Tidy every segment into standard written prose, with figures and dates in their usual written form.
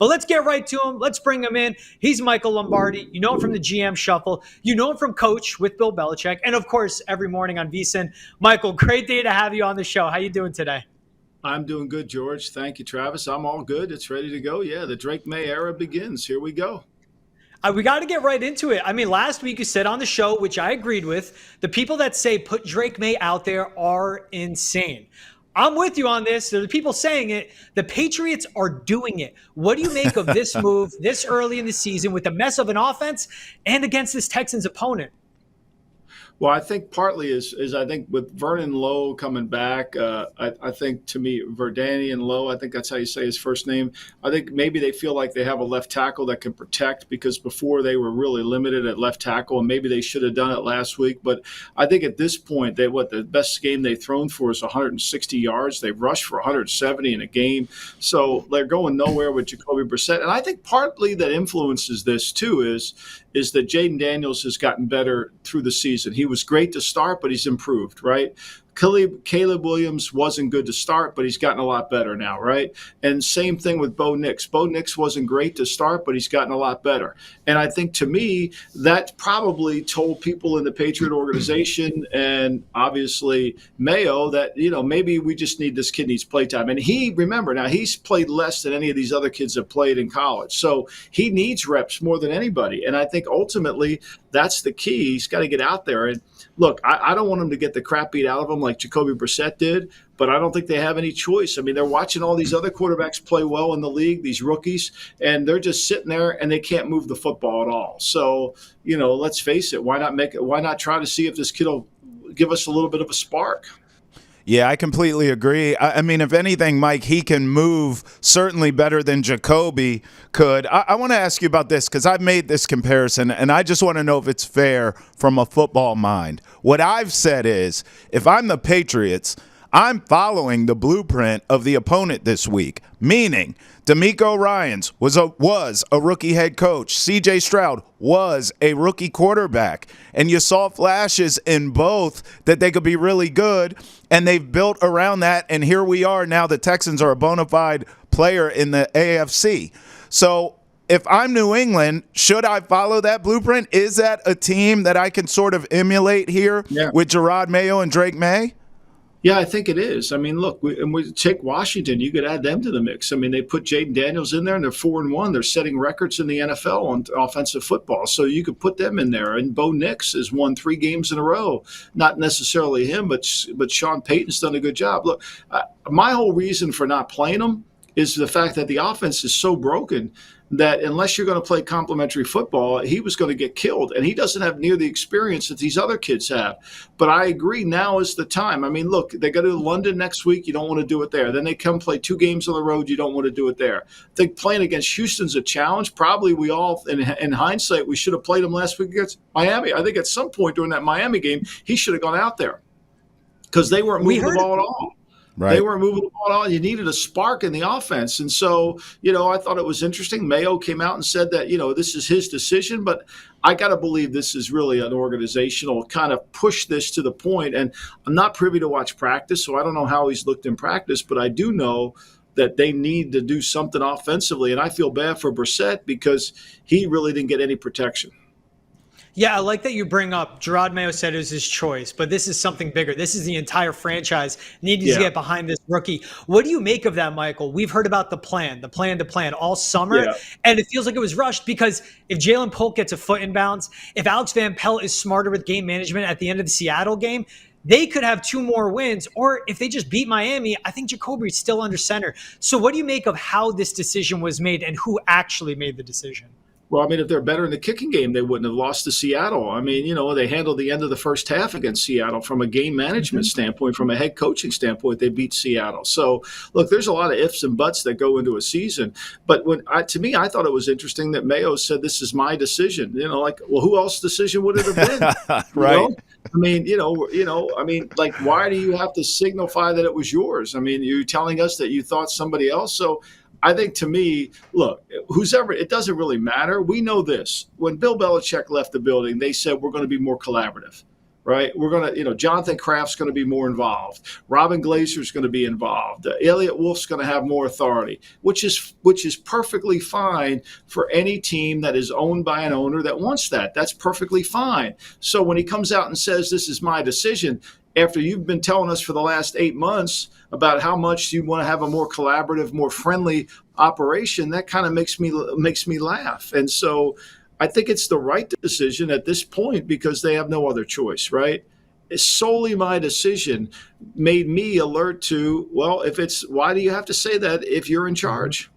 But let's get right to him. Let's bring him in. He's Michael Lombardi. You know him from the GM Shuffle. You know him from Coach with Bill Belichick. And, of course, every morning on VSiN. Michael, great day to have you on the show. How you doing today? I'm doing good, George. Thank you, Travis. I'm all good. It's ready to go. Yeah, the Drake Maye era begins. Here we go. We got to get right into it. I mean, last week you said on the show, which I agreed with, the people that say put Drake Maye out there are insane. I'm with you on this. There are people saying it. The Patriots are doing it. What do you make of this move this early in the season with the mess of an offense and against this Texans opponent? Well, I think partly is I think with Vernon Lowe coming back, I think to me, Verdanian Lowe, I think that's how you say his first name. I think maybe they feel like they have a left tackle that can protect because before they were really limited at left tackle, and maybe they should have done it last week. But I think at this point, the best game they've thrown for is 160 yards. They've rushed for 170 in a game. So they're going nowhere with Jacoby Brissett. And I think partly that influences this too is that Jaden Daniels has gotten better through the season. He was great to start, but he's improved, right? Caleb Williams wasn't good to start, but he's gotten a lot better now, right? And same thing with Bo Nix. Bo Nix wasn't great to start, but he's gotten a lot better. And I think to me, that probably told people in the Patriot organization and obviously Mayo that, maybe we just need this kid needs playtime. And remember, now he's played less than any of these other kids have played in college. So he needs reps more than anybody. And I think ultimately that's the key. He's got to get out there. And look, I don't want him to get the crap beat out of him like Jacoby Brissett did, but I don't think they have any choice. I mean, they're watching all these other quarterbacks play well in the league, these rookies, and they're just sitting there and they can't move the football at all. So, let's face it. Why not try to see if this kid will give us a little bit of a spark? Yeah, I completely agree. I mean, if anything, Mike, he can move certainly better than Jacoby could. I want to ask you about this because I've made this comparison, and I just want to know if it's fair from a football mind. What I've said is, if I'm the Patriots, I'm following the blueprint of the opponent this week, meaning DeMeco Ryans was a rookie head coach. C.J. Stroud was a rookie quarterback. And you saw flashes in both that they could be really good, and they've built around that. And here we are now. The Texans are a bona fide player in the AFC. So if I'm New England, should I follow that blueprint? Is that a team that I can sort of emulate here with Gerard Mayo and Drake Maye? Yeah, I think it is. I mean, look, we take Washington. You could add them to the mix. I mean, they put Jaden Daniels in there, and they're 4-1. They're setting records in the NFL on offensive football. So you could put them in there. And Bo Nix has won 3 games in a row. Not necessarily him, but Sean Payton's done a good job. Look, my whole reason for not playing him is the fact that the offense is so broken that unless you're going to play complementary football, he was going to get killed. And he doesn't have near the experience that these other kids have. But I agree, now is the time. I mean, look, they go to London next week. You don't want to do it there. Then they come play 2 games on the road. You don't want to do it there. I think playing against Houston's a challenge. Probably we all, in hindsight, we should have played him last week against Miami. I think at some point during that Miami game, he should have gone out there because they weren't moving the ball at all. Right. They weren't moving the ball at all. You needed a spark in the offense. And so, I thought it was interesting. Mayo came out and said that, this is his decision. But I got to believe this is really an organizational kind of push this to the point. And I'm not privy to watch practice, so I don't know how he's looked in practice. But I do know that they need to do something offensively. And I feel bad for Brissett because he really didn't get any protection. Yeah, I like that you bring up Gerard Mayo said it was his choice, but this is something bigger. This is the entire franchise needing to get behind this rookie. What do you make of that, Michael? We've heard about the plan all summer, and it feels like it was rushed because if Jalen Polk gets a foot in bounds, if Alex Van Pelt is smarter with game management at the end of the Seattle game, they could have 2 more wins. Or if they just beat Miami, I think Jacoby's still under center. So what do you make of how this decision was made and who actually made the decision? Well, I mean, if they're better in the kicking game, they wouldn't have lost to Seattle. I mean, they handled the end of the first half against Seattle from a game management standpoint, from a head coaching standpoint, they beat Seattle. So, look, there's a lot of ifs and buts that go into a season. But to me, I thought it was interesting that Mayo said, this is my decision. Who else's decision would it have been? Right. I mean, why do you have to signify that it was yours? I mean, you're telling us that you thought somebody else. So I think to me, look, it doesn't really matter. We know this. When Bill Belichick left the building, they said we're going to be more collaborative. right? We're going to, Jonathan Kraft's going to be more involved. Robin Glazer's going to be involved. Elliott Wolf's going to have more authority, which is perfectly fine for any team that is owned by an owner that wants that. That's perfectly fine. So when he comes out and says, this is my decision, after you've been telling us for the last 8 months about how much you want to have a more collaborative, more friendly operation, that kind of makes me laugh. And so I think it's the right decision at this point because they have no other choice, right? It's solely my decision made me alert to, well, why do you have to say that if you're in charge?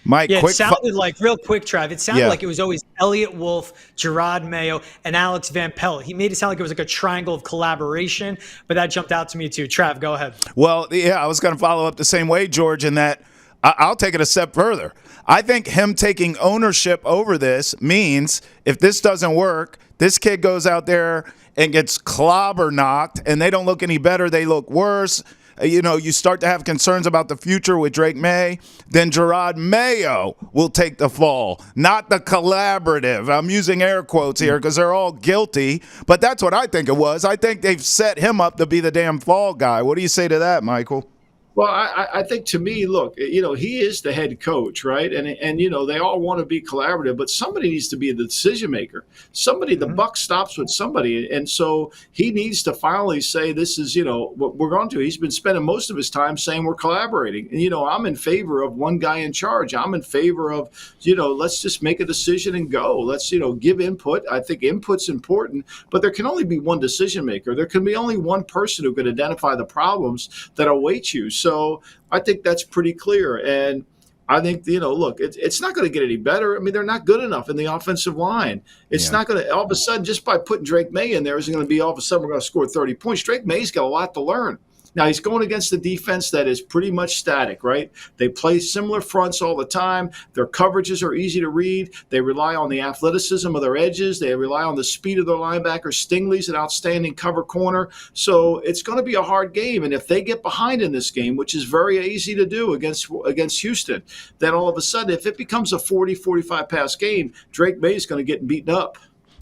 Mike, yeah, it sounded like, real quick, Trav, it sounded like it was always Elliott Wolf, Drake Maye, and Alex Van Pelt. He made it sound like it was like a triangle of collaboration, but that jumped out to me too. Trav, go ahead. Well, yeah, I was going to follow up the same way, George, in that I'll take it a step further. I think him taking ownership over this means if this doesn't work, this kid goes out there and gets clobber knocked, and they don't look any better. They look worse. You start to have concerns about the future with Drake Maye, then Drake Maye will take the fall, not the collaborative. I'm using air quotes here because they're all guilty, but that's what I think it was. I think they've set him up to be the damn fall guy. What do you say to that, Michael? Well, I think to me, look, he is the head coach, right? And they all want to be collaborative, but somebody needs to be the decision maker. The buck stops with somebody. And so he needs to finally say, this is, what we're going to. He's been spending most of his time saying we're collaborating. And, I'm in favor of one guy in charge. I'm in favor of, let's just make a decision and go. Let's, give input. I think input's important, but there can only be one decision maker. There can be only one person who can identify the problems that await you. So I think that's pretty clear. And I think, look, it's not going to get any better. I mean, they're not good enough in the offensive line. It's not going to, all of a sudden, just by putting Drake Maye in there, isn't going to be all of a sudden we're going to score 30 points. Drake Maye's got a lot to learn. Now, he's going against the defense that is pretty much static, right? They play similar fronts all the time. Their coverages are easy to read. They rely on the athleticism of their edges. They rely on the speed of their linebacker. Stingley's an outstanding cover corner. So it's going to be a hard game. And if they get behind in this game, which is very easy to do against Houston, then all of a sudden, if it becomes a 40, 45 pass game, Drake Maye is going to get beaten up.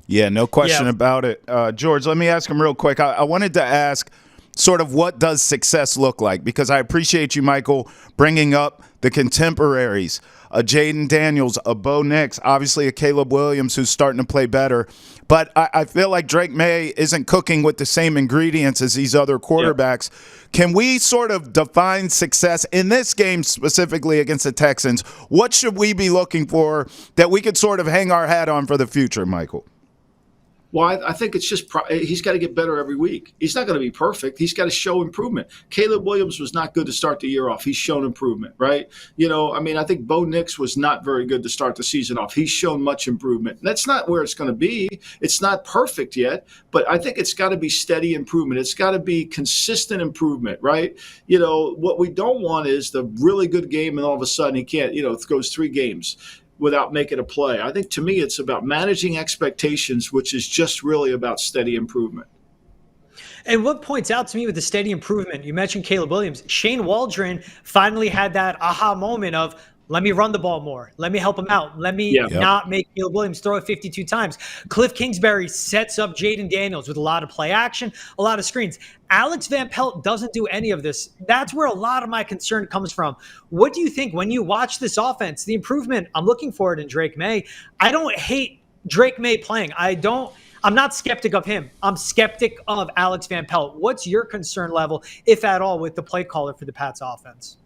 Yeah, no question about it. George, let me ask him real quick. I wanted to ask sort of what does success look like? Because I appreciate you, Michael, bringing up the contemporaries, a Jaden Daniels, a Bo Nix, obviously a Caleb Williams who's starting to play better. But I feel like Drake Maye isn't cooking with the same ingredients as these other quarterbacks. Yep. Can we sort of define success in this game specifically against the Texans? What should we be looking for that we could sort of hang our hat on for the future, Michael? Well, I think it's just he's got to get better every week. He's not going to be perfect. He's got to show improvement. Caleb Williams was not good to start the year off. He's shown improvement, right? I think Bo Nix was not very good to start the season off. He's shown much improvement. That's not where it's going to be. It's not perfect yet, but I think it's got to be steady improvement. It's got to be consistent improvement, right? What we don't want is the really good game and all of a sudden he can't, it goes 3 games without making a play. I think to me it's about managing expectations, which is just really about steady improvement. And what points out to me with the steady improvement, you mentioned Caleb Williams. Shane Waldron finally had that aha moment of, let me run the ball more. Let me help him out. Let me not make Caleb Williams throw it 52 times. Cliff Kingsbury sets up Jaden Daniels with a lot of play action, a lot of screens. Alex Van Pelt doesn't do any of this. That's where a lot of my concern comes from. What do you think when you watch this offense, the improvement? I'm looking for it in Drake Maye. I don't hate Drake Maye playing. I'm not skeptic of him. I'm skeptic of Alex Van Pelt. What's your concern level, if at all, with the play caller for the Pats offense?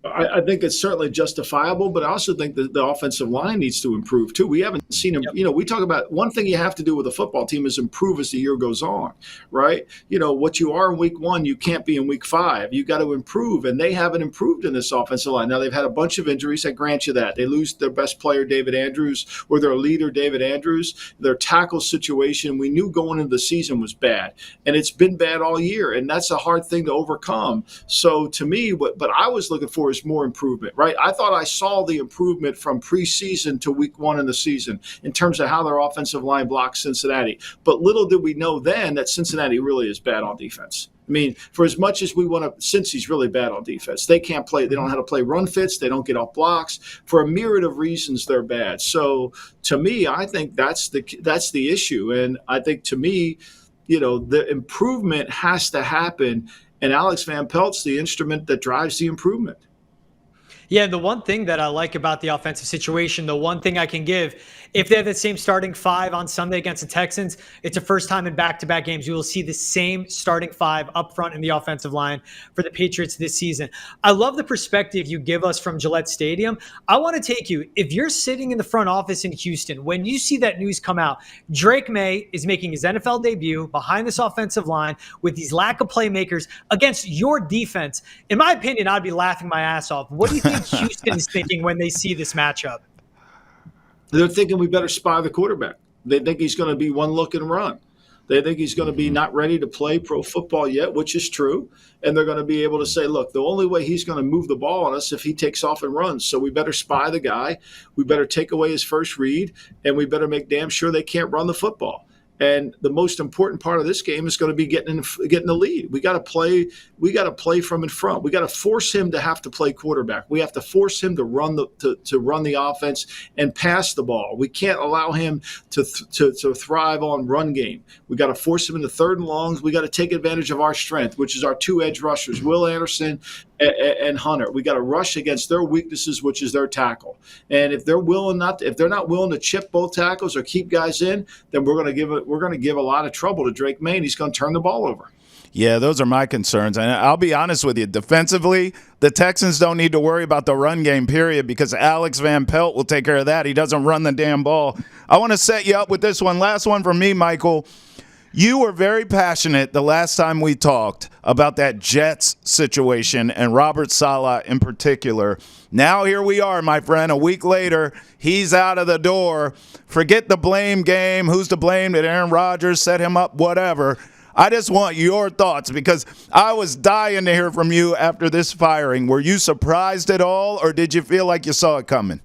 I think it's certainly justifiable, but I also think that the offensive line needs to improve too. We haven't seen him. We talk about one thing you have to do with a football team is improve as the year goes on, right? What you are in week 1, you can't be in week 5. You got to improve, and they haven't improved in this offensive line. Now they've had a bunch of injuries. I grant you that. They lose their best player, David Andrews, or their leader, David Andrews. Their tackle situation, we knew going into the season was bad, and it's been bad all year, and that's a hard thing to overcome. So to me, but I was looking for is more improvement, right? I thought I saw the improvement from preseason to week 1 in the season in terms of how their offensive line blocked Cincinnati. But little did we know then that Cincinnati really is bad on defense. I mean, for as much as we want to, Cincy's really bad on defense. They can't play. They don't know how to play run fits. They don't get off blocks. For a myriad of reasons, they're bad. So to me, I think that's the issue. And I think to me, the improvement has to happen, and Alex Van Pelt's the instrument that drives the improvement. Yeah, and the one thing that I like about the offensive situation, the one thing I can give, if they have the same starting five on Sunday against the Texans, it's the first time in back-to-back games you will see the same starting five up front in the offensive line for the Patriots this season. I love the perspective you give us from Gillette Stadium. I want to take you, if you're sitting in the front office in Houston, when you see that news come out, Drake Maye is making his NFL debut behind this offensive line with these lack of playmakers against your defense. In my opinion, I'd be laughing my ass off. What do you think Houston is thinking when they see this matchup? They're thinking we better spy the quarterback. They think he's going to be one look and run. They think he's going to be not ready to play pro football yet, which is true. And they're going to be able to say, look, the only way he's going to move the ball on us if he takes off and runs. So we better spy the guy. We better take away his first read, and we better make damn sure they can't run the football. And the most important part of this game is going to be getting the lead. We got to play. We got to play from in front. We got to force him to have to play quarterback. We have to force him to run the offense and pass the ball. We can't allow him to thrive on run game. We got to force him into third and longs. We got to take advantage of our strength, which is our two edge rushers, Will Anderson and Hunter. We got to rush against their weaknesses, which is their tackle. And if they're not willing to chip both tackles or keep guys in, then we're going to give a lot of trouble to Drake Maye, and he's going to turn the ball over. Yeah, those are my concerns. And I'll be honest with you, defensively, the Texans don't need to worry about the run game, period, because Alex Van Pelt will take care of that. He doesn't run the damn ball. I want to set you up with this one. Last one from me, Michael. You were very passionate the last time we talked about that Jets situation and Robert Saleh in particular. Now here we are, my friend. A week later, he's out of the door. Forget the blame game. Who's to blame? Did Aaron Rodgers set him up? Whatever. I just want your thoughts because I was dying to hear from you after this firing. Were you surprised at all, or did you feel like you saw it coming?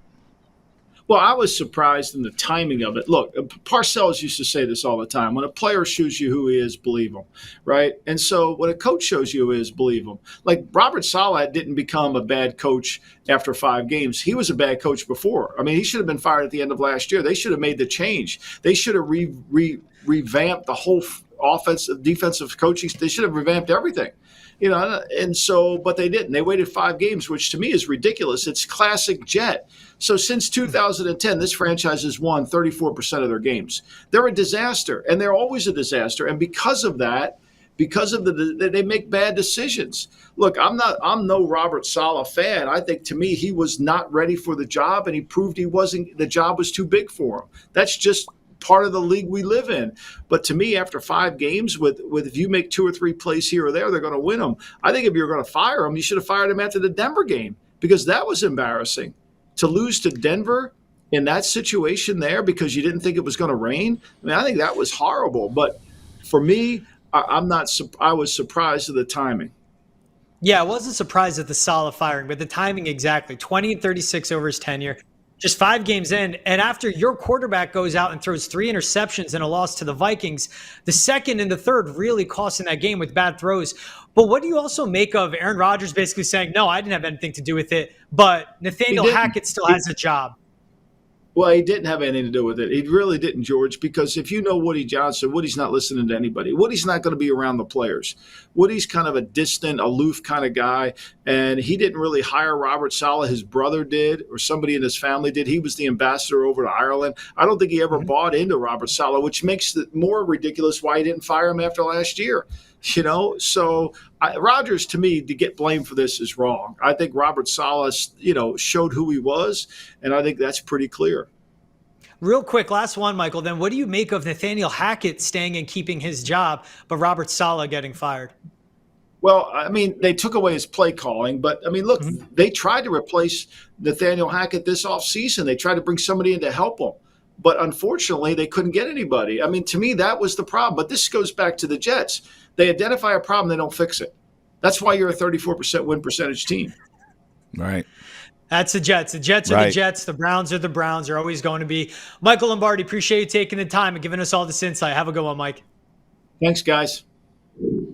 Well, I was surprised in the timing of it. Look, Parcells used to say this all the time. When a player shows you who he is, believe him, right? And so when a coach shows you who he is, believe him. Like Robert Saleh didn't become a bad coach after 5 games. He was a bad coach before. I mean, he should have been fired at the end of last year. They should have made the change. They should have revamped the whole offensive, defensive coaching. They should have revamped everything. And so, but they didn't. They waited 5 games, which to me is ridiculous. It's classic Jet. So since 2010, this franchise has won 34% of their games. They're a disaster, and they're always a disaster. And because of that, they make bad decisions. Look, I'm no Robert Saleh fan. I think to me he was not ready for the job, and he proved he wasn't. The job was too big for him. That's just part of the league we live in. But to me, after 5 games, with if you make 2 or 3 plays here or there, they're going to win them. I think if you're going to fire him, you should have fired him after the Denver game because that was embarrassing. To lose to Denver in that situation there because you didn't think it was going to rain, I mean, I think that was horrible. But for me, I was surprised at the timing. Yeah, I wasn't surprised at the Saleh firing, but the timing exactly. 20 and 36 over his tenure. Just 5 games in, and after your quarterback goes out and throws 3 interceptions in a loss to the Vikings, the second and the third really costing that game with bad throws. But what do you also make of Aaron Rodgers basically saying, no, I didn't have anything to do with it, but Nathaniel Hackett still has a job? Well, he didn't have anything to do with it. He really didn't, George, because if you know Woody Johnson, Woody's not listening to anybody. Woody's not going to be around the players. Woody's kind of a distant, aloof kind of guy, and he didn't really hire Robert Saleh. His brother did, or somebody in his family did. He was the ambassador over to Ireland. I don't think he ever bought into Robert Saleh, which makes it more ridiculous why he didn't fire him after last year. So Rodgers, to me, to get blamed for this is wrong. I think Robert Saleh, showed who he was, and I think that's pretty clear. Real quick, last one, Michael. Then what do you make of Nathaniel Hackett staying and keeping his job, but Robert Saleh getting fired? Well, I mean, they took away his play calling, but, I mean, look, they tried to replace Nathaniel Hackett this offseason. They tried to bring somebody in to help him. But unfortunately, they couldn't get anybody. I mean, to me, that was the problem. But this goes back to the Jets. They identify a problem, they don't fix it. That's why you're a 34% win percentage team. Right. That's the Jets. The Jets are the Jets. The Browns are the Browns. They're always going to be. Michael Lombardi, appreciate you taking the time and giving us all this insight. Have a good one, Mike. Thanks, guys.